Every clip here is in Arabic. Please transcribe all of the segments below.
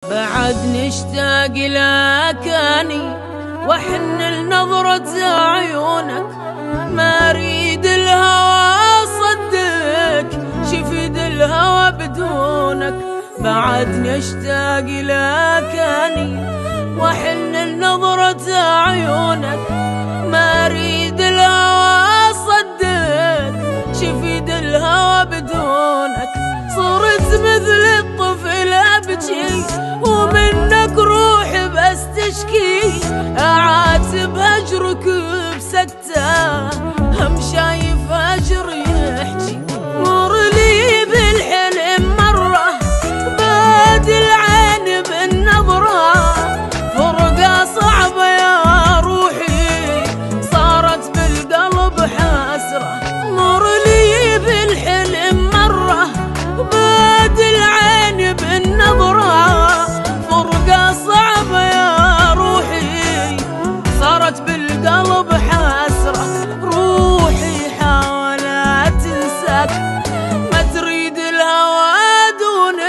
بعد نشتاق لكاني واحن لنظرة عيونك، ما اريد الهوى صدق شفيد الهوى بدونك. بعد نشتاق لكاني واحن لنظرة عيونك، ما اريد الهوى صدق شفيد الهوى بدونك. صرت مثل الطفل ابكي ومنك روحي بس تشكي، اعاتب هجرك بسكته هم شايف هجر يحكي. مر لي بالحلم مره باد العين بالنظره، فرقه صعبه يا روحي صارت بالقلب حسره. مر لي بالحلم مره باد العين بالنظره، فرقه صعبه يا روحي صارت بالقلب حسره. روحي حاولت تنساك ما تريد الهوى دونك.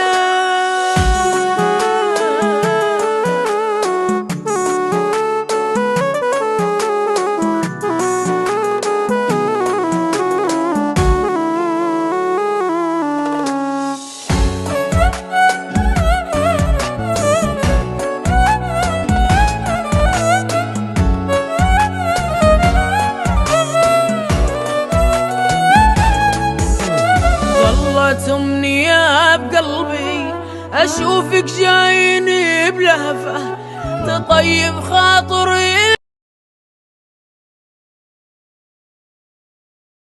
أمنية بقلبي أشوفك جايني بلهفة تطيب خاطري.